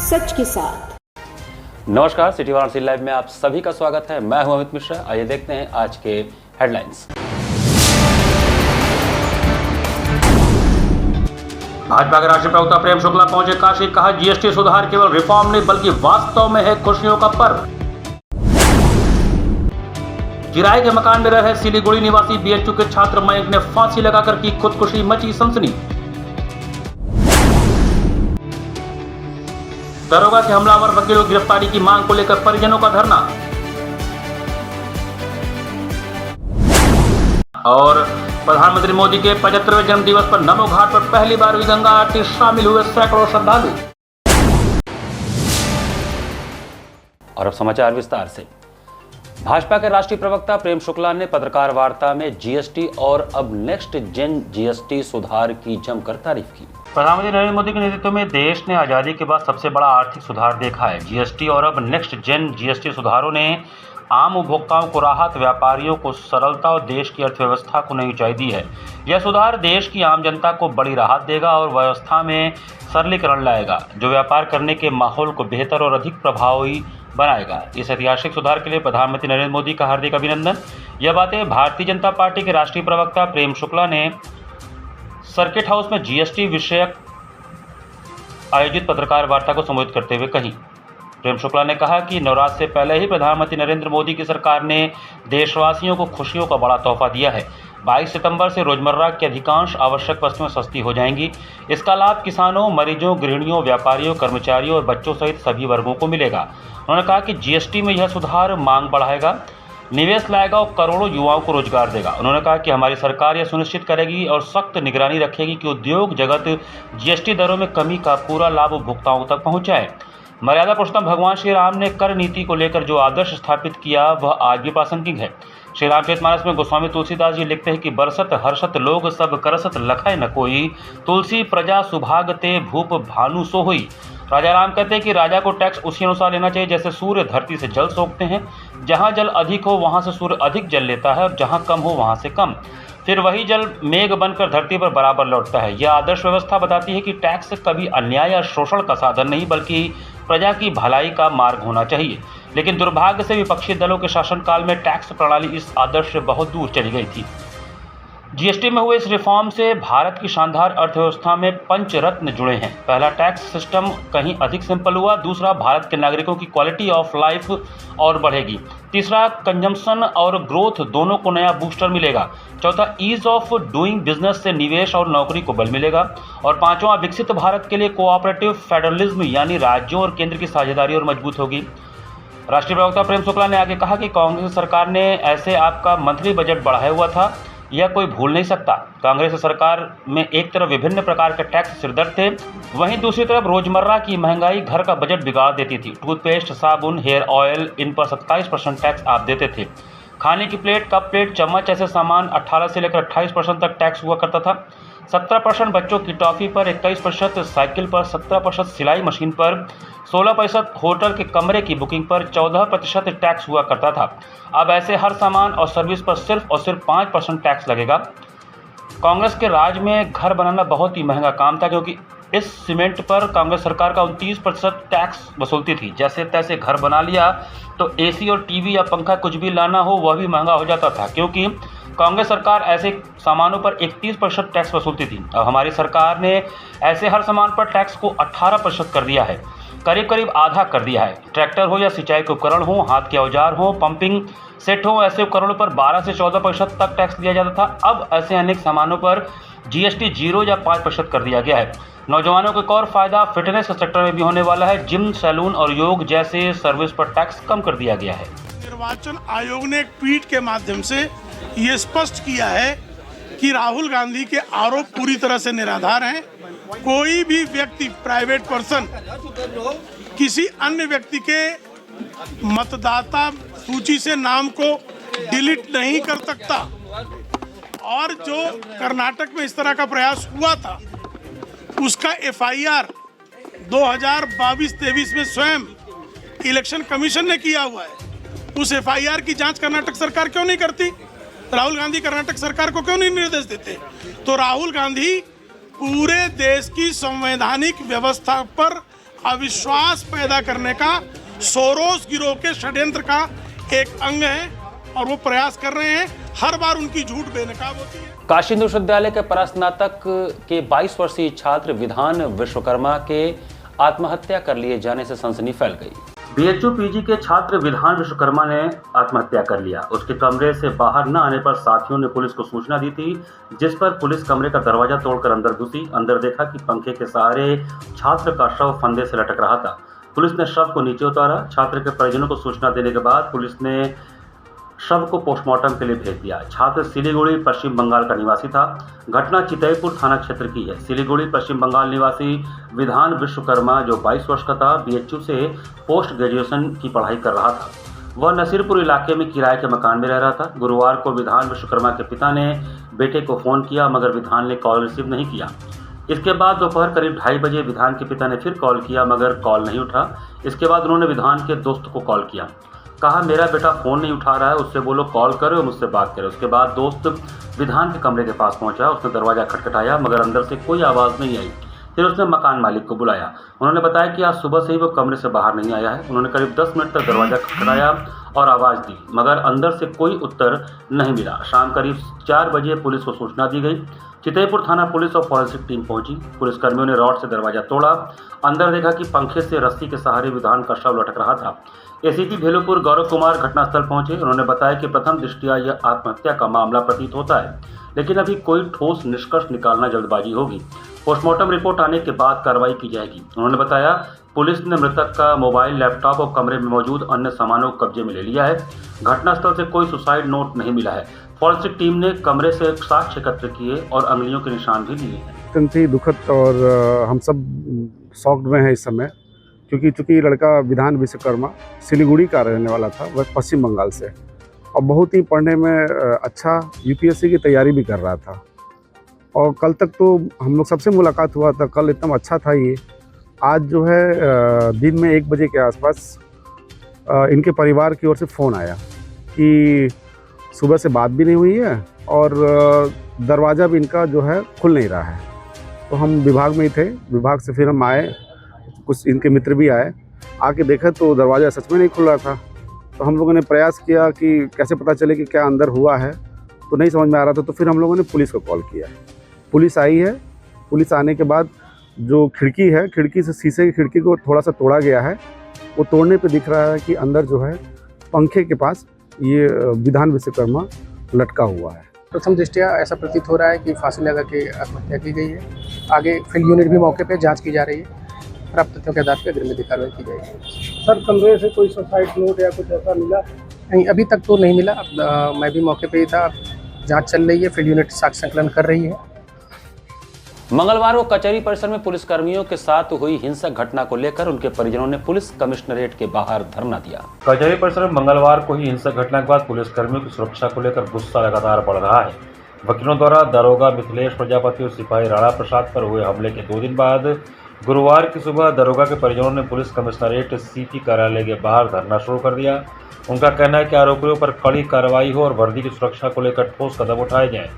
सच के साथ। नमस्कार, सिटी वाराणसी लाइव में आप सभी का स्वागत है। मैं हूं अमित मिश्रा। आइए देखते हैं आज के हेडलाइंस। भाजपा के राष्ट्रीय प्रवक्ता प्रेम शुक्ला पहुंचे काशी, कहा जीएसटी सुधार केवल रिफॉर्म नहीं बल्कि वास्तव में है खुशियों का पर्व। किराए के मकान में रह रहे सिलीगुड़ी निवासी बीएचयू के छात्र मयंक ने फांसी लगाकर की खुदकुशी, मची सनसनी। दरोगा के हमलावर वकीलों की गिरफ्तारी की मांग को लेकर परिजनों का धरना। और प्रधानमंत्री मोदी के 75वें जन्मदिवस पर नमो घाट पर पहली बार हुई गंगा आरती, शामिल हुए सैकड़ों श्रद्धालु। और अब समाचार विस्तार से। भाजपा के राष्ट्रीय प्रवक्ता प्रेम शुक्ला ने पत्रकार वार्ता में जीएसटी और अब नेक्स्ट जेन जीएसटी सुधार की जमकर तारीफ की। प्रधानमंत्री नरेंद्र मोदी के नेतृत्व में देश ने आजादी के बाद सबसे बड़ा आर्थिक सुधार देखा है। जीएसटी और अब नेक्स्ट जेन जीएसटी सुधारों ने आम उपभोक्ताओं को राहत, व्यापारियों को सरलता और देश की अर्थव्यवस्था को नई ऊंचाई दी है। यह सुधार देश की आम जनता को बड़ी राहत देगा और व्यवस्था में सरलीकरण लाएगा, जो व्यापार करने के माहौल को बेहतर और अधिक प्रभावी बनाएगा। इस ऐतिहासिक सुधार के लिए प्रधानमंत्री नरेंद्र मोदी का हार्दिक अभिनंदन। यह बातें भारतीय जनता पार्टी के राष्ट्रीय प्रवक्ता प्रेम शुक्ला ने सर्किट हाउस में जीएसटी विषयक आयोजित पत्रकार वार्ता को संबोधित करते हुए कही। प्रेम शुक्ला ने कहा कि नवरात्र से पहले ही प्रधानमंत्री नरेंद्र मोदी की सरकार ने देशवासियों को खुशियों का बड़ा तोहफा दिया है। 22 सितंबर से रोजमर्रा की अधिकांश आवश्यक वस्तुएं सस्ती हो जाएंगी। इसका लाभ किसानों, मरीजों, गृहिणियों, व्यापारियों, कर्मचारियों और बच्चों सहित सभी वर्गों को मिलेगा। उन्होंने कहा कि जीएसटी में यह सुधार मांग बढ़ाएगा, निवेश लाएगा और करोड़ों युवाओं को रोजगार देगा। उन्होंने कहा कि हमारी सरकार यह सुनिश्चित करेगी और सख्त निगरानी रखेगी कि उद्योग जगत जीएसटी दरों में कमी का पूरा लाभ उपभोक्ताओं तक पहुंचाए। मर्यादा पुरुषोत्तम भगवान श्री राम ने कर नीति को लेकर जो आदर्श स्थापित किया वह आज भी प्रासंगिक है। श्री रामचरितमानस में गोस्वामी तुलसीदास जी लिखते हैं कि बरसत हर्षत लोग सब करसत लखै न कोई, तुलसी प्रजा सुभागते भूप भानु सो होई। राजा राम कहते हैं कि राजा को टैक्स उसी अनुसार लेना चाहिए जैसे सूर्य धरती से जल सोखते हैं। जहाँ जल अधिक हो वहाँ से सूर्य अधिक जल लेता है और जहाँ कम हो वहाँ से कम, फिर वही जल मेघ बनकर धरती पर बराबर लौटता है। यह आदर्श व्यवस्था बताती है कि टैक्स कभी अन्याय या शोषण का साधन नहीं बल्कि प्रजा की भलाई का मार्ग होना चाहिए। लेकिन दुर्भाग्य से विपक्षी दलों के शासनकाल में टैक्स प्रणाली इस आदर्श से बहुत दूर चली गई थी। जीएसटी में हुए इस रिफॉर्म से भारत की शानदार अर्थव्यवस्था में पंचरत्न जुड़े हैं। पहला, टैक्स सिस्टम कहीं अधिक सिंपल हुआ। दूसरा, भारत के नागरिकों की क्वालिटी ऑफ लाइफ और बढ़ेगी। तीसरा, कंजम्पशन और ग्रोथ दोनों को नया बूस्टर मिलेगा। चौथा, ईज ऑफ डूइंग बिजनेस से निवेश और नौकरी को बल मिलेगा। और पांचवा, विकसित भारत के लिए कोऑपरेटिव फेडरलिज्म यानी राज्यों और केंद्र की साझेदारी और मजबूत होगी। राष्ट्रीय प्रवक्ता प्रेम शुक्ला ने आगे कहा कि कांग्रेस सरकार ने ऐसे आपका मंथली बजट बढ़ाया हुआ था, यह कोई भूल नहीं सकता। कांग्रेस सरकार में एक तरफ विभिन्न प्रकार के टैक्स सिरदर्द थे, वहीं दूसरी तरफ रोजमर्रा की महंगाई घर का बजट बिगाड़ देती थी। टूथपेस्ट, साबुन, हेयर ऑयल, इन पर 27% टैक्स आप देते थे। खाने की प्लेट, कप प्लेट, चम्मच ऐसे सामान 18 से लेकर 28% तक टैक्स हुआ करता था। 17% बच्चों की टॉफ़ी पर, 21% साइकिल पर, 17% सिलाई मशीन पर, 16% होटल के कमरे की बुकिंग पर, 14% टैक्स हुआ करता था। अब ऐसे हर सामान और सर्विस पर सिर्फ और सिर्फ 5% टैक्स लगेगा। कांग्रेस के राज में घर बनाना बहुत ही महंगा काम था, क्योंकि इस सीमेंट पर कांग्रेस सरकार का 29% टैक्स वसूलती थी। जैसे तैसे घर बना लिया तो एसी और टीवी या पंखा कुछ भी लाना हो वह भी महंगा हो जाता था, क्योंकि कांग्रेस सरकार ऐसे सामानों पर 31% टैक्स वसूलती थी। अब हमारी सरकार ने ऐसे हर सामान पर टैक्स को 18% कर दिया है, करीब करीब आधा कर दिया है। ट्रैक्टर हो या सिंचाई के उपकरण हो, हाथ के औजार हो, पंपिंग सेट हो, ऐसे उपकरणों पर 12 से 14% तक टैक्स दिया जाता था। अब ऐसे अनेक सामानों पर जीएसटी 0 या 5% कर दिया गया है। नौजवानों को एक और फायदा फिटनेस के सेक्टर में भी होने वाला है। जिम, सैलून और योग जैसे सर्विस पर टैक्स कम कर दिया गया है। निर्वाचन आयोग ने एक ट्वीट के माध्यम से ये स्पष्ट किया है कि राहुल गांधी के आरोप पूरी तरह से निराधार हैं। कोई भी व्यक्ति, प्राइवेट पर्सन, किसी अन्य व्यक्ति के मतदाता सूची से नाम को डिलीट नहीं कर सकता। और जो कर्नाटक में इस तरह का प्रयास हुआ था उसका एफआईआर 2022-23 में स्वयं इलेक्शन कमीशन ने किया हुआ है। उस एफआईआर की जांच कर्नाटक सरकार क्यों नहीं करती? राहुल गांधी कर्नाटक सरकार को क्यों नहीं निर्देश देते? तो राहुल गांधी पूरे देश की संवैधानिक व्यवस्था पर अविश्वास पैदा करने का सोरोस गिरोह के षड्यंत्र का एक अंग है और वो प्रयास कर रहे हैं। हर बार उनकी झूठ बेनकाब होती है। काशी हिंदू विश्वविद्यालय के परास्नातक के 22 वर्षीय छात्र विधान विश्वकर्मा के आत्महत्या कर लिए जाने से सनसनी फैल गई। बीएचयू पीजी के छात्र विधान विश्वकर्मा ने आत्महत्या कर लिया। उसके कमरे से बाहर न आने पर साथियों ने पुलिस को सूचना दी थी, जिस पर पुलिस कमरे का दरवाजा तोड़कर अंदर घुसी। अंदर देखा कि पंखे के सहारे छात्र का शव फंदे से लटक रहा था। पुलिस ने शव को नीचे उतारा। छात्र के परिजनों को सूचना देने के बाद पुलिस ने शव को पोस्टमार्टम के लिए भेज दिया। छात्र सिलीगुड़ी पश्चिम बंगाल का निवासी था। घटना चितईपुर थाना क्षेत्र की है। सिलीगुड़ी पश्चिम बंगाल निवासी विधान विश्वकर्मा, जो 22 वर्ष का था, बीएचयू से पोस्ट ग्रेजुएशन की पढ़ाई कर रहा था। वह नसीरपुर इलाके में किराए के मकान में रह रहा था। गुरुवार को विधान विश्वकर्मा के पिता ने बेटे को फ़ोन किया, मगर विधान ने कॉल रिसीव नहीं किया। इसके बाद दोपहर करीब 2:30 बजे विधान के पिता ने फिर कॉल किया, मगर कॉल नहीं उठा। इसके बाद उन्होंने विधान के दोस्त को कॉल किया, कहा मेरा बेटा फ़ोन नहीं उठा रहा है, उससे बोलो कॉल करो, मुझसे बात करो। उसके बाद दोस्त विधान के कमरे के पास पहुंचा। उसने दरवाज़ा खटखटाया, मगर अंदर से कोई आवाज़ नहीं आई। फिर उसने मकान मालिक को बुलाया। उन्होंने बताया कि आज सुबह से ही वो कमरे से बाहर नहीं आया है। उन्होंने करीब 10 मिनट तक दरवाज़ा खटखटाया और आवाज़ दी, मगर अंदर से कोई उत्तर नहीं मिला। शाम करीब 4 बजे पुलिस को सूचना दी गई। चितईपुर थाना पुलिस और फॉरेंसिक टीम पहुंची। पुलिसकर्मियों ने रॉड से दरवाज़ा तोड़ा। अंदर देखा कि पंखे से रस्सी के सहारे विधान का शव लटक रहा था। एसीपी भेलूपुर गौरव कुमार घटनास्थल पहुंचे। उन्होंने बताया कि प्रथम दृष्टया यह आत्महत्या का मामला प्रतीत होता है, लेकिन अभी कोई ठोस निष्कर्ष निकालना जल्दबाजी होगी। पोस्टमार्टम रिपोर्ट आने के बाद कार्रवाई की जाएगी। उन्होंने बताया पुलिस ने मृतक का मोबाइल, लैपटॉप और कमरे में मौजूद अन्य सामानों को कब्जे में ले लिया है। घटनास्थल से कोई सुसाइड नोट नहीं मिला है। फॉरेंसिक टीम ने कमरे से साक्ष्य एकत्र किए और अंगुलियों के निशान भी लिए हैं। अत्यंत ही दुखद और हम सब शॉक्ड में हैं इस समय, क्योंकि चूँकि लड़का विधान विश्वकर्मा सिलीगुड़ी का रहने वाला था, वह पश्चिम बंगाल से, और बहुत ही पढ़ने में अच्छा यूपीएससी की तैयारी भी कर रहा था। और कल तक तो हम लोग सबसे मुलाकात हुआ था, कल एकदम अच्छा था ये। आज जो है दिन में 1 बजे के आसपास इनके परिवार की ओर से फ़ोन आया कि सुबह से बात भी नहीं हुई है और दरवाज़ा भी इनका जो है खुल नहीं रहा है। तो हम विभाग में ही थे, विभाग से फिर हम आए, कुछ इनके मित्र भी आए, आके देखा तो दरवाज़ा सच में नहीं खुल रहा था। तो हम लोगों ने प्रयास किया कि कैसे पता चले कि क्या अंदर हुआ है, तो नहीं समझ में आ रहा था। तो फिर हम लोगों ने पुलिस को कॉल किया। पुलिस आई है। पुलिस आने के बाद जो खिड़की है, खिड़की से शीशे की खिड़की को थोड़ा सा तोड़ा गया है। वो तोड़ने पे दिख रहा है कि अंदर जो है पंखे के पास ये विधान विश्वकर्मा लटका हुआ है। प्रथम दृष्टया ऐसा प्रतीत हो रहा है कि फांसी लगा के आत्महत्या की गई है। आगे फील्ड यूनिट भी मौके पे जांच की जा रही है। प्राप्त तथ्यों के आधार पर अग्रिम कार्रवाई की जाएगी। सर, कमरे से कोई सुसाइड नोट या कुछ ऐसा मिला? नहीं, अभी तक तो नहीं मिला। मैं भी मौके पे ही था। जांच चल रही है, फील्ड यूनिट साक्ष्य संकलन कर रही है। मंगलवार को कचहरी परिसर में पुलिसकर्मियों के साथ हुई हिंसक घटना को लेकर उनके परिजनों ने पुलिस कमिश्नरेट के बाहर धरना दिया। कचहरी परिसर में मंगलवार को ही हिंसक घटना के बाद पुलिसकर्मियों की सुरक्षा को लेकर गुस्सा लगातार बढ़ रहा है। वकीलों द्वारा दरोगा मिथिलेश प्रजापति और सिपाही राणा प्रसाद पर हुए हमले के 2 दिन बाद गुरुवार की सुबह दरोगा के परिजनों ने पुलिस कमिश्नरेट सीपी कार्यालय के बाहर धरना शुरू कर दिया। उनका कहना है कि आरोपियों पर कड़ी कार्रवाई हो और वर्दी की सुरक्षा को लेकर ठोस कदम उठाए जाएं।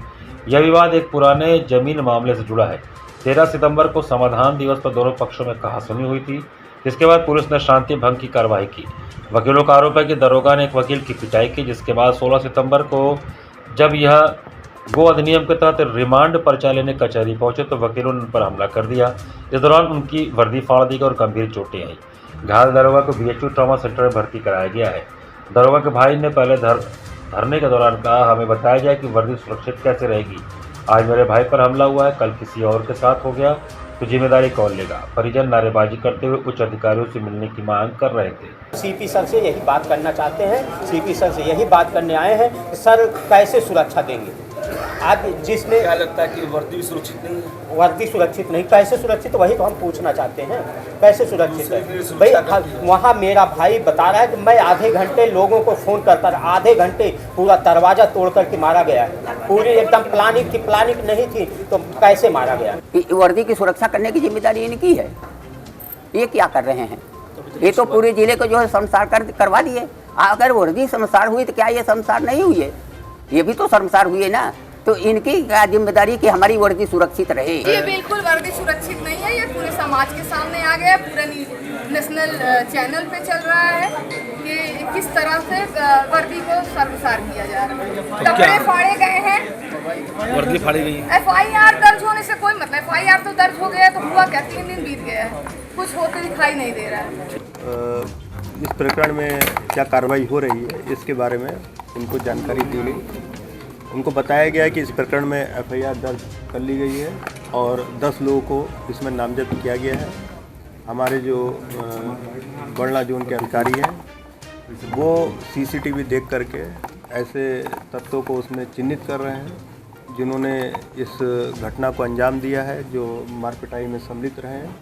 यह विवाद एक पुराने जमीन मामले से जुड़ा है। 13 सितंबर को समाधान दिवस पर दोनों पक्षों में कहासुनी हुई थी, जिसके बाद पुलिस ने शांति भंग की कार्रवाई की। वकीलों का आरोप है कि दरोगा ने एक वकील की पिटाई की, जिसके बाद 16 सितंबर को जब यह गो अधिनियम के तहत रिमांड पर्चा लेने कचहरी पहुंचे तो वकीलों ने उन पर हमला कर दिया। इस दौरान उनकी वर्दी फाड़ दी गई और गंभीर चोटें आई। घायल दरोगा को बीएचयू ट्रॉमा सेंटर में भर्ती कराया गया है। दरोगा के भाई ने पहले धरने के दौरान कहा, हमें बताया जाए कि वर्दी सुरक्षित कैसे रहेगी। आज मेरे भाई पर हमला हुआ है, कल किसी और के साथ हो गया तो जिम्मेदारी कौन लेगा। परिजन नारेबाजी करते हुए उच्च अधिकारियों से मिलने की मांग कर रहे थे। सीपी सर से यही बात करना चाहते हैं। सीपी सर से यही बात करने आए हैं कि सर कैसे सुरक्षा देंगे। आज जिसने क्या लगता है कि वर्दी सुरक्षित नहीं है? वर्दी सुरक्षित नहीं, कैसे सुरक्षित, वही तो हम पूछना चाहते हैं। कैसे सुरक्षित है भाई? वहाँ मेरा भाई बता रहा है कि मैं आधे घंटे लोगों को फ़ोन करता रहा, आधे घंटे पूरा दरवाज़ा तोड़ करके मारा गया है। पूरी एकदम प्लानिंग थी, प्लानिंग नहीं थी तो कैसे मारा गया? वर्दी की सुरक्षा करने की जिम्मेदारी इनकी है। ये क्या कर रहे हैं? ये तो पूरे जिले को जो है शर्मसार करवा दिए। अगर वर्दी शर्मसार हुई तो क्या ये शर्मसार नहीं हुई है? ये भी तो शर्मसार हुई है ना। तो इनकी क्या जिम्मेदारी कि हमारी वर्दी सुरक्षित रहे। ये बिल्कुल वर्दी सुरक्षित नहीं है, ये पूरे समाज के सामने आ गया, पूरे नेशनल चैनल पे चल रहा है कि किस तरह से वर्दी को शर्मसार किया जा रहा है। कपड़े फाड़े गए हैं, वर्दी फाड़ी गई है। FIR दर्ज होने से कोई मतलब, FIR तो दर्ज हो गया तो हुआ क्या, 3 दिन बीत गया है, कुछ होते दिखाई नहीं दे रहा है। इस प्रकरण में क्या कार्रवाई हो रही है इसके बारे में उनको जानकारी दी गई। उनको बताया गया कि इस प्रकरण में FIR दर्ज कर ली गई है और 10 लोगों को इसमें नामजद किया गया है। हमारे जो बड़ला जोन के अधिकारी हैं वो CCTV देख करके ऐसे तत्वों को उसमें चिन्हित कर रहे हैं जिन्होंने इस घटना को अंजाम दिया है, जो मारपिटाई में सम्मिलित रहे हैं,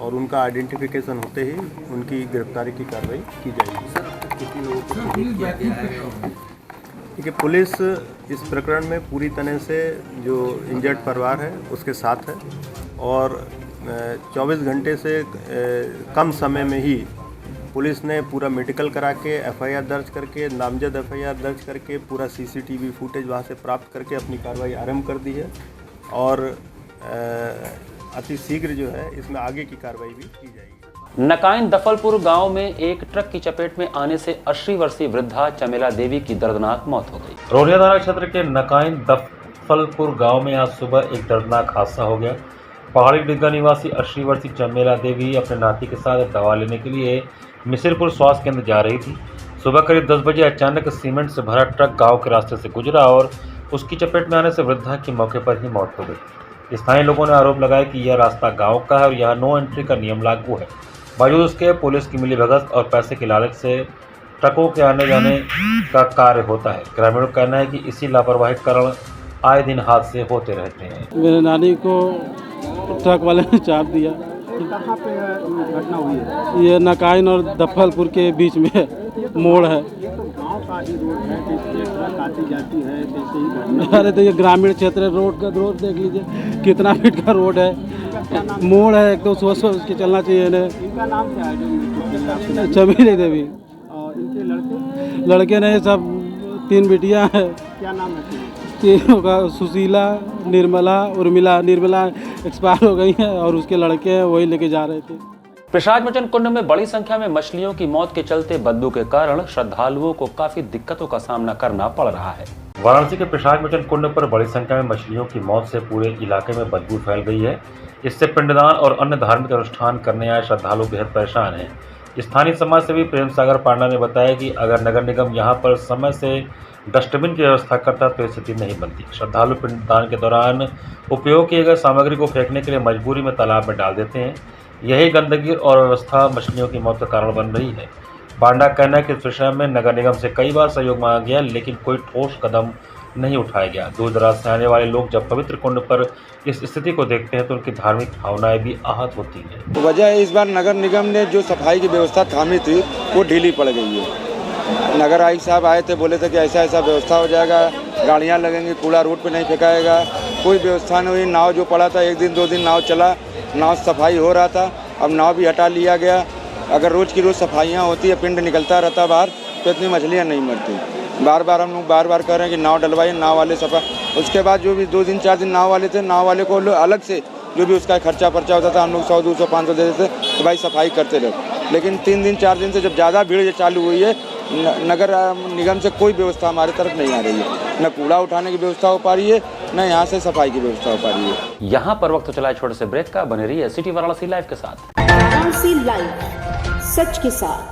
और उनका आइडेंटिफिकेशन होते ही उनकी गिरफ्तारी की कार्रवाई की जाएगी। सर, कितने लोगों को चिन्हित किया गया है? देखिए, पुलिस इस प्रकरण में पूरी तरह से जो इंजर्ड परिवार है उसके साथ है और 24 घंटे से कम समय में ही पुलिस ने पूरा मेडिकल करा के FIR दर्ज करके, नामजद FIR दर्ज करके, पूरा CCTV फुटेज वहाँ से प्राप्त करके अपनी कार्रवाई आरंभ कर दी है और अति शीघ्र जो है इसमें आगे की कार्रवाई भी की जाएगी। नकाइन दफलपुर गांव में एक ट्रक की चपेट में आने से 80 वर्षीय वृद्धा चमेला देवी की दर्दनाक मौत हो गई। रोरिया थाना क्षेत्र के नकाइन दफलपुर गांव में आज सुबह एक दर्दनाक हादसा हो गया। पहाड़ी डिग्गा निवासी 80 वर्षीय चमेला देवी अपने नाती के साथ दवा लेने के लिए मिसिरपुर स्वास्थ्य केंद्र जा रही थी। सुबह करीब 10 बजे अचानक सीमेंट से भरा ट्रक गाँव के रास्ते से गुजरा और उसकी चपेट में आने से वृद्धा की मौके पर ही मौत हो गई। स्थानीय लोगों ने आरोप लगाया कि यह रास्ता गांव का है और यहाँ नो एंट्री का नियम लागू है। बावजूद उसके पुलिस की मिलीभगत और पैसे की लालच से ट्रकों के आने जाने का कार्य होता है। ग्रामीणों का कहना है कि इसी लापरवाही के कारण आए दिन हादसे होते रहते हैं। मेरे नानी को ट्रक वाले ने चाप दिया। कहाँ पे घटना हुई है? ये नकाइन और दफलपुर के बीच में मोड़ है। गांव का ही रोड है, ट्रक आती जाती है, कैसे ही घटना? अरे तो ये ग्रामीण क्षेत्र रोड का रोड देख लीजिए कितना फीट का रोड है, मोड़ है, एक तो सोच के चलना चाहिए इन्हें। इनका नाम क्या है? चमेली देवी। और इनके लड़के नहीं, सब 3 बेटियां हैं। क्या नाम है? तीनों का सुशीला, निर्मला, उर्मिला। निर्मला एक्सपायर हो गई है और उसके लड़के हैं, वही लेके जा रहे थे। प्रसाद मोचन कुंड में बड़ी संख्या में मछलियों की मौत के चलते बदबू के कारण श्रद्धालुओं को काफी दिक्कतों का सामना करना पड़ रहा है। वाराणसी के प्रसाद मोचन कुंड पर बड़ी संख्या में मछलियों की मौत से पूरे इलाके में बदबू फैल गई है। इससे पिंडदान और अन्य धार्मिक अनुष्ठान करने आए श्रद्धालु बेहद परेशान हैं। स्थानीय समाज सेवी प्रेम सागर पांडा ने बताया कि अगर नगर निगम यहां पर समय से डस्टबिन की व्यवस्था करता तो स्थिति नहीं बनती। श्रद्धालु पिंडदान के दौरान उपयोग किए गए सामग्री को फेंकने के लिए मजबूरी में तालाब में डाल देते हैं। यही गंदगी और व्यवस्था मछलियों की मौत का कारण बन रही है। पांडा का कहना है कि इस विषय में नगर निगम से कई बार सहयोग मांगा गया, लेकिन कोई ठोस कदम नहीं उठाया गया। दूर दराज से आने वाले लोग जब पवित्र कुंड पर इस स्थिति को देखते हैं तो उनकी धार्मिक भावनाएं भी आहत होती हैं। वजह इस बार नगर निगम ने जो सफाई की व्यवस्था थामी थी वो ढीली पड़ गई है। नगर आयुक्त साहब आए थे, बोले थे कि ऐसा ऐसा व्यवस्था हो जाएगा, गाड़ियाँ लगेंगी, कूड़ा रोड पे नहीं फेंकाएगा। कोई व्यवस्था नहीं हुई। नाव जो पड़ा था, 1 दिन 2 दिन नाव चला, नाव सफाई हो रहा था, अब नाव भी हटा लिया गया। अगर रोज़ की रोज़ सफाइयाँ होती है, पिंड निकलता रहता बाहर, तो इतनी मछलियाँ नहीं मरती। बार बार हम लोग बार कह रहे हैं कि नाव डलवाइए, नाव वाले सफा। उसके बाद जो भी 2 दिन 4 दिन नाव वाले थे, नाव वाले को अलग से जो भी उसका खर्चा पर्चा होता था हम लोग 100 200 500 दे देते तो भाई सफाई करते रहे। लेकिन 3 दिन 4 दिन से जब ज़्यादा भीड़ चालू हुई है, नगर निगम से कोई व्यवस्था हमारे तरफ नहीं आ रही है। न कूड़ा उठाने की व्यवस्था हो पा रही है, न यहाँ से सफाई की व्यवस्था हो पा रही है। यहाँ पर वक्त चला छोटे से ब्रेक का। बने रहिए सिटी वाराणसी लाइव के साथ। वाराणसी लाइव, सच के साथ।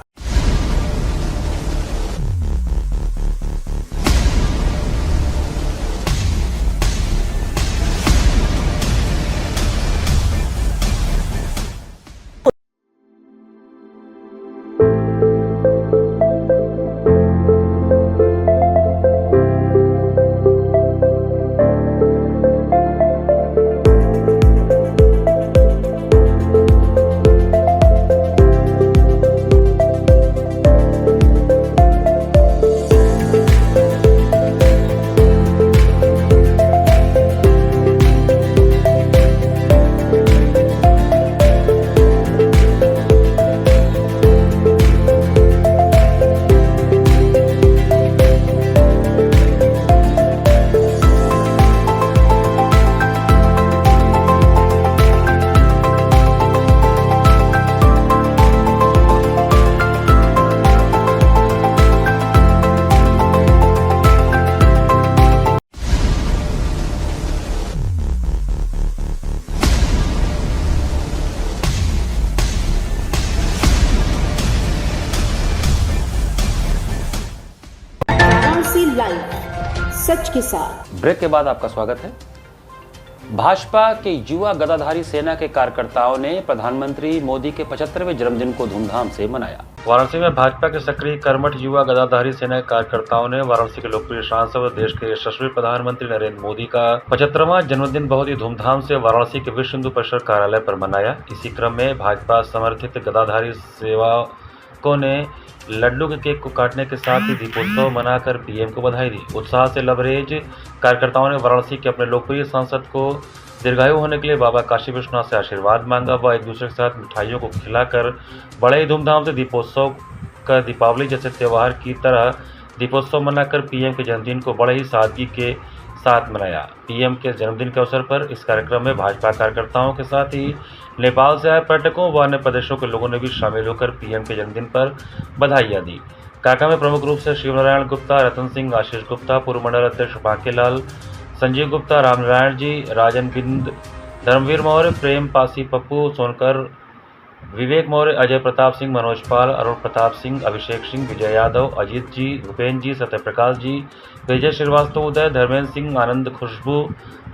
सच के साथ। ब्रेक के बाद आपका स्वागत है। भाजपा के युवा गदाधारी सेना के कार्यकर्ताओं ने प्रधानमंत्री मोदी के 75वें जन्मदिन को धूमधाम से मनाया। वाराणसी में भाजपा के सक्रिय कर्मठ युवा गदाधारी सेना के कार्यकर्ताओं ने वाराणसी के लोकप्रिय सांसद और देश के यशस्वी प्रधानमंत्री नरेंद्र मोदी का 75वां जन्मदिन बहुत ही धूमधाम से वाराणसी के विश्व हिंदू परिषद कार्यालय पर मनाया। इसी क्रम में भाजपा समर्थित गदाधारी सेवकों ने लड्डू के केक को काटने के साथ ही दीपोत्सव मनाकर पीएम को बधाई दी। उत्साह से लबरेज कार्यकर्ताओं ने वाराणसी के अपने लोकप्रिय सांसद को दीर्घायु होने के लिए बाबा काशी विश्वनाथ से आशीर्वाद मांगा व एक दूसरे के साथ मिठाइयों को खिलाकर बड़े ही धूमधाम से दीपोत्सव का दीपावली जैसे त्यौहार की तरह दीपोत्सव मनाकर पीएम के जन्मदिन को बड़े ही सादगी के साथ मनाया। पीएम के जन्मदिन के अवसर पर इस कार्यक्रम में भाजपा कार्यकर्ताओं के साथ ही नेपाल से आए पर्यटकों व अन्य प्रदेशों के लोगों ने भी शामिल होकर पीएम के जन्मदिन पर बधाइयां दी। कार्यक्रम में प्रमुख रूप से शिवनारायण गुप्ता, रतन सिंह, आशीष गुप्ता, पूर्व मंडल अध्यक्ष बांकेलाल, संजीव गुप्ता, रामनारायण जी, राजन बिंद, धर्मवीर मौर्य, प्रेम पासी, पप्पू सोनकर, विवेक मौर्य, अजय प्रताप सिंह, मनोज पाल, अरुण प्रताप सिंह, अभिषेक सिंह, विजय यादव, अजीत जी, भूपेन्द्र जी, सत्यप्रकाश जी, विजय श्रीवास्तव, उदय, धर्मेंद्र सिंह, आनंद, खुशबू,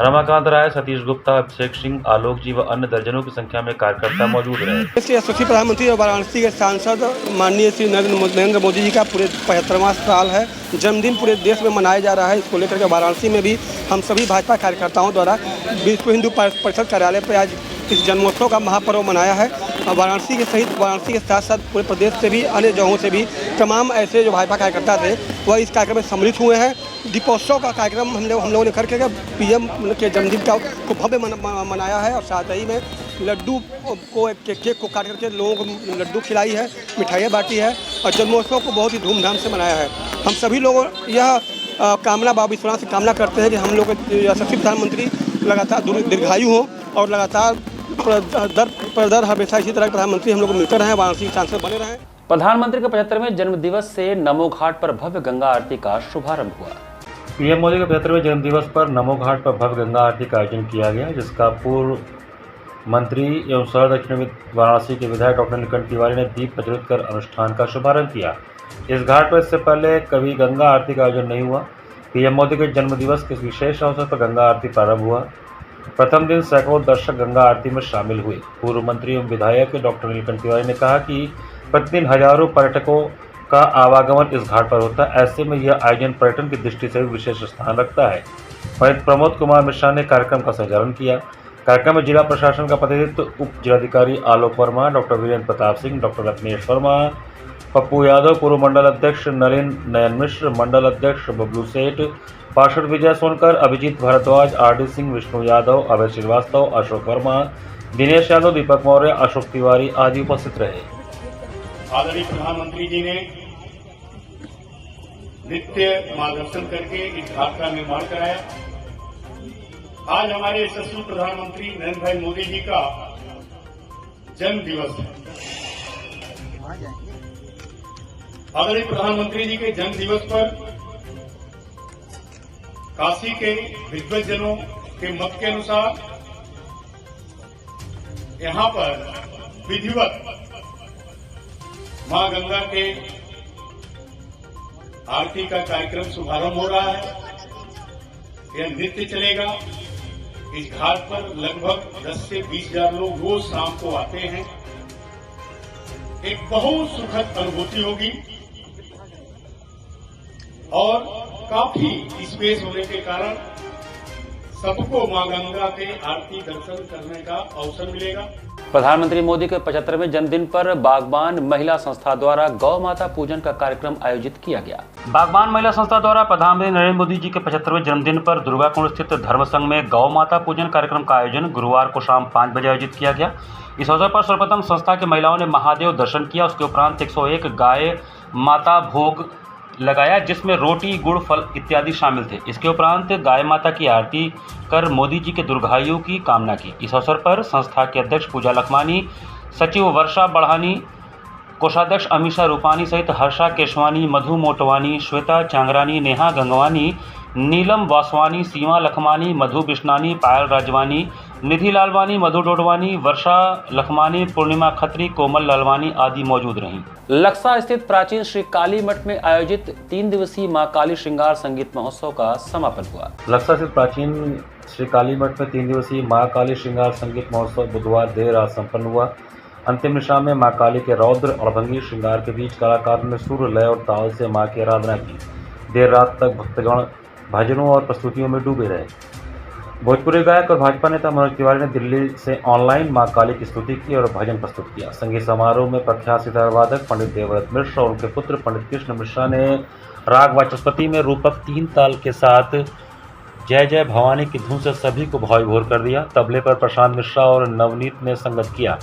रमाकांत राय, सतीश गुप्ता, अभिषेक सिंह, आलोक जी व अन्य दर्जनों की संख्या में कार्यकर्ता मौजूद रहे। यशस्वी प्रधानमंत्री और वाराणसी के सांसद माननीय श्री नरेंद्र मोदी जी का पूरे 75वां साल है, जन्मदिन पूरे देश में मनाया जा रहा है। इसको लेकर के वाराणसी में भी हम सभी भाजपा कार्यकर्ताओं द्वारा विश्व हिंदू परिषद कार्यालय पर आज इस जन्मोत्सव का महापर्व मनाया है। वाराणसी के सहित वाराणसी के साथ साथ पूरे प्रदेश से भी अन्य जगहों से भी तमाम ऐसे जो भाजपा कार्यकर्ता थे वह इस कार्यक्रम में सम्मिलित हुए हैं। दीपोत्सव का कार्यक्रम हम लोगों ने करके पीएम के जन्मदिन को भव्य मनाया है और साथ ही में लड्डू को केक को काट करके लोगों को लड्डू खिलाई है, मिठाइयाँ बांटी है और जन्मोत्सव को बहुत ही धूमधाम से मनाया है। हम सभी लोग यह कामना बाबा विश्वनाथ से कामना करते हैं कि हम लोग यशस्वी प्रधानमंत्री लगातार दीर्घायु हो और लगातार दर हमेशा इसी तरह प्रधानमंत्री हम लोग मिलते रहे, वाराणसी के सांसद बने रहे। प्रधानमंत्री के 75वें जन्मदिवस से नमो घाट पर भव्य गंगा आरती का शुभारंभ हुआ। पीएम मोदी के 75वें जन्मदिवस पर नमो घाट पर भव्य गंगा आरती का आयोजन किया गया, जिसका पूर्व मंत्री एवं शहर दक्षिण वाराणसी के विधायक डॉक्टर नीलकंठ तिवारी ने दीप प्रज्वलित कर अनुष्ठान का शुभारंभ किया। इस घाट पर इससे पहले कभी गंगा आरती का आयोजन नहीं हुआ। पीएम मोदी के जन्मदिवस के विशेष अवसर पर गंगा आरती प्रारंभ हुआ। प्रथम दिन सैकड़ों दर्शक गंगा आरती में शामिल हुए। पूर्व मंत्री एवं विधायक डॉक्टर नीलकंठ तिवारी ने कहा कि प्रतिदिन हजारों पर्यटकों का आवागमन इस घाट पर होता है, ऐसे में यह आयोजन पर्यटन की दृष्टि से भी विशेष स्थान रखता है। वहीं प्रमोद कुमार मिश्रा ने कार्यक्रम का संचालन किया। कार्यक्रम में जिला प्रशासन का प्रतिनिधित्व उप जिलाधिकारी आलोक वर्मा, डॉक्टर वीरेंद्र प्रताप सिंह, डॉक्टर रत्नेश वर्मा, पप्पू यादव, पूर्व मंडल अध्यक्ष नयन मिश्र, मंडल अध्यक्ष बबलू सेठ, पार्षद विजय सोनकर, अभिजीत भारद्वाज, आरडी सिंह, विष्णु यादव, अभय श्रीवास्तव, अशोक वर्मा, दिनेश यादव, दीपक मौर्य, अशोक तिवारी आदि उपस्थित रहे। आदरणीय प्रधानमंत्री जी ने नित्य मार्गदर्शन करके इस घाट का निर्माण कराया। आज हमारे यशस्वी प्रधानमंत्री नरेंद्र भाई मोदी जी का जन्म दिवस है। आदरणीय प्रधानमंत्री जी के जन्म दिवस पर काशी के विद्वज्जनों के मत के अनुसार यहां पर विधिवत मां गंगा के आरती का कार्यक्रम शुभारंभ हो रहा है। यह नृत्य चलेगा। इस घाट पर लगभग 10 से 20 हजार लोग रोज शाम को आते हैं। एक बहुत सुखद अनुभूति होगी और काफी स्पेस होने के कारण सबको मां गंगा के आरती दर्शन करने का अवसर मिलेगा। प्रधानमंत्री मोदी के 75वें जन्मदिन पर बागबान महिला संस्था द्वारा गौ माता पूजन का कार्यक्रम आयोजित किया गया। बागबान महिला संस्था द्वारा प्रधानमंत्री नरेंद्र मोदी जी के 75वें जन्मदिन पर दुर्गाकुंड स्थित धर्म संघ में गौ माता पूजन कार्यक्रम का आयोजन गुरुवार को शाम 5 बजे आयोजित किया गया। इस अवसर पर सर्वप्रथम संस्था के महिलाओं ने महादेव दर्शन किया। उसके उपरांत 101 गाय माता भोग लगाया, जिसमें रोटी, गुड़, फल इत्यादि शामिल थे। इसके उपरांत गाय माता की आरती कर मोदी जी के दीर्घायु की कामना की। इस अवसर पर संस्था के अध्यक्ष पूजा लखमानी, सचिव वर्षा बढ़ानी, कोषाध्यक्ष अमीषा रूपानी सहित हर्षा केशवानी, मधु मोटवानी, श्वेता चांगरानी, नेहा गंगवानी, नीलम वासवानी, सीमा लखमानी, मधु बिश्नानी, पायल राजवानी, निधि लालवानी, मधु डोडवानी, वर्षा लखमानी, पूर्णिमा खत्री, कोमल लालवानी आदि मौजूद रहीं। लक्सा स्थित प्राचीन श्री काली मठ में आयोजित 3 दिवसीय मां काली श्रृंगार संगीत महोत्सव का समापन हुआ। लक्सा स्थित प्राचीन श्री काली मठ में 3 दिवसीय मां काली श्रृंगार संगीत महोत्सव बुधवार देर रात संपन्न हुआ। अंतिम निशा में मां काली के रौद्र अड़भंगी श्रृंगार के बीच कलाकारों ने सुर, लय और ताल से मां की आराधना की। देर रात तक भक्तगण भजनों और प्रस्तुतियों में डूबे रहे। भोजपुरी गायक और भाजपा नेता मनोज तिवारी ने दिल्ली से ऑनलाइन मां काली की स्तुति की और भजन प्रस्तुत किया। संगीत समारोह में प्रख्यात सितार वादक पंडित देवव्रत मिश्र और उनके पुत्र पंडित कृष्ण मिश्रा ने राग वाचस्पति में रूपक 3 ताल के साथ जय जय भवानी की धुन से सभी को भाव विभोर कर दिया। तबले पर प्रशांत मिश्रा और नवनीत ने संगत किया।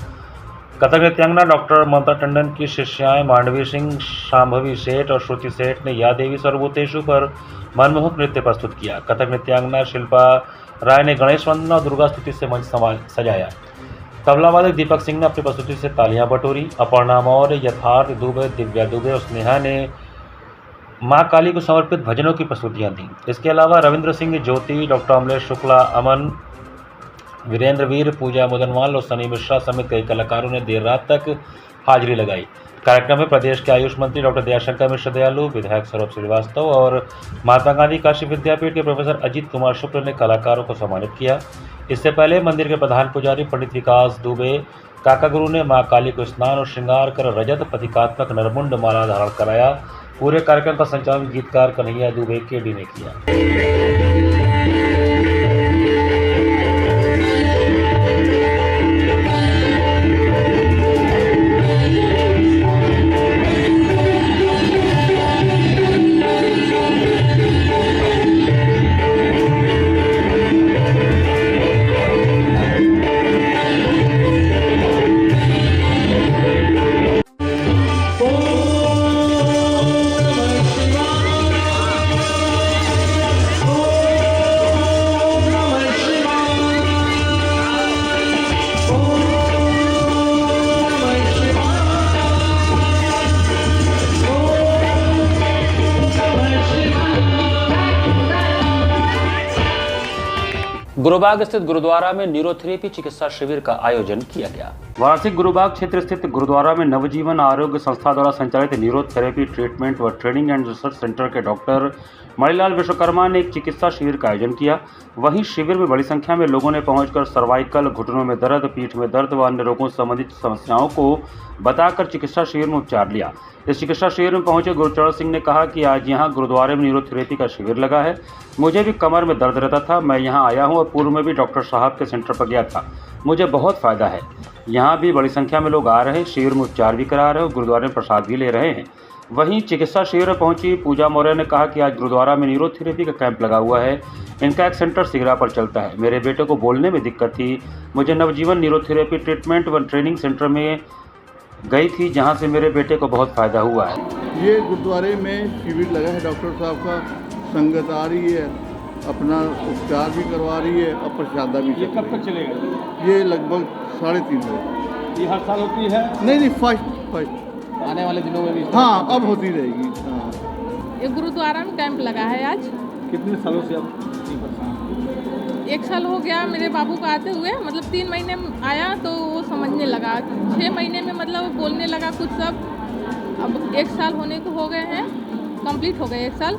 कथक नृत्यांगना डॉक्टर ममता टंडन की शिष्याएं मांडवी सिंह, शांभवी सेठ और श्रुति सेठ ने या देवी सर्वभूतेषु पर मनमोहक नृत्य प्रस्तुत किया। कथक नृत्यांगना शिल्पा राय ने गणेश वंदना और दुर्गा स्तुति से मंच सजाया। तबला वादक दीपक सिंह ने अपनी प्रस्तुति से तालियां बटोरी। अपर्णा मौर्य, यथार्थ दुबे, दिव्या दुबे और स्नेहा ने मां काली को समर्पित भजनों की प्रस्तुतियां दी। इसके अलावा रविंद्र सिंह ज्योति, डॉक्टर अमलेश शुक्ला, अमन, वीरेंद्र वीर, पूजा मुदनवाल और सनी मिश्रा समेत कई कलाकारों ने देर रात तक हाजिरी लगाई। कार्यक्रम में प्रदेश के आयुष मंत्री डॉक्टर दयाशंकर मिश्र दयालु, विधायक सौरभ श्रीवास्तव और महात्मा गांधी काशी विद्यापीठ के प्रोफेसर अजीत कुमार शुक्ल ने कलाकारों को सम्मानित किया। इससे पहले मंदिर के प्रधान पुजारी पंडित विकास दुबे काका गुरु ने मां काली को स्नान और श्रृंगार कर रजत प्रतीकात्मक नरमुंड माला धारण कराया। पूरे कार्यक्रम का संचालन गीतकार कन्हैया दुबे केडी ने किया। गुरुबाग स्थित गुरुद्वारा में न्यूरोथेरेपी चिकित्सा शिविर का आयोजन किया गया। वाराणसी गुरुबाग क्षेत्र स्थित गुरुद्वारा में नवजीवन आरोग्य संस्था द्वारा संचालित न्यूरोथेरेपी ट्रीटमेंट व ट्रेनिंग एंड रिसर्च सेंटर के डॉक्टर मणिलाल विश्वकर्मा ने एक चिकित्सा शिविर का आयोजन किया। वहीं शिविर में बड़ी संख्या में लोगों ने पहुंचकर सर्वाइकल, घुटनों में दर्द, पीठ में दर्द व अन्य रोगों से संबंधित समस्याओं को बताकर चिकित्सा शिविर में उपचार लिया। इस चिकित्सा शिविर में पहुंचे गुरचरण सिंह ने कहा कि आज यहां गुरुद्वारे में न्यूरोथेरेपी का शिविर लगा है। मुझे भी कमर में दर्द रहता था, मैं यहां आया हूं और पूर्व में भी डॉक्टर साहब के सेंटर पर गया था। मुझे बहुत फ़ायदा है। यहाँ भी बड़ी संख्या में लोग आ रहे हैं, शिविर में उपचार भी करा रहे हैं और गुरुद्वारे में प्रसाद भी ले रहे हैं। वहीं चिकित्सा शिविर में पहुंची पूजा मौर्य ने कहा कि आज गुरुद्वारा में न्यूरोथेरेपी का कैंप लगा हुआ है। इनका एक सेंटर सिगरा पर चलता है। मेरे बेटे को बोलने में दिक्कत थी। मुझे नवजीवन न्यूरोथेरेपी ट्रीटमेंट व ट्रेनिंग सेंटर में गई थी, जहां से मेरे बेटे को बहुत फ़ायदा हुआ है। ये गुरुद्वारे में शिविर लगा है, डॉक्टर साहब का संगत आ रही है, अपना उपचार भी करवा रही है और प्रसादा भी। ये कब तक चलेगा? ये लगभग 3:30 बजे। ये हर साल होती है? नहीं, फर्स्ट आने वाले दिनों में भी? हाँ, अब होती रहेगी। हाँ, ये गुरुद्वारा में कैंप लगा है आज। कितने सालों से आप? 1 साल हो गया मेरे बाबू को आते हुए, मतलब 3 महीने में आया तो वो समझने लगा, 6 महीने में मतलब बोलने लगा कुछ सब। अब 1 साल होने को हो गए हैं, कंप्लीट हो गए 1 साल।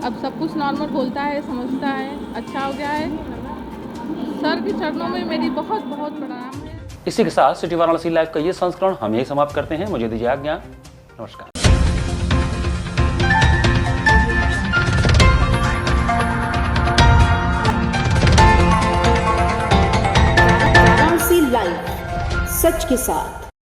अब सब कुछ नॉर्मल बोलता है, समझता है, अच्छा हो गया है। सर के चरणों में मेरी बहुत बहुत प्रणाम है। इसी के साथ सिटी वाराणसी लाइव का ये संस्करण हम यही समाप्त करते हैं। मुझे दीजिए आज्ञा। नमस्कार। वाराणसी लाइव, सच के साथ।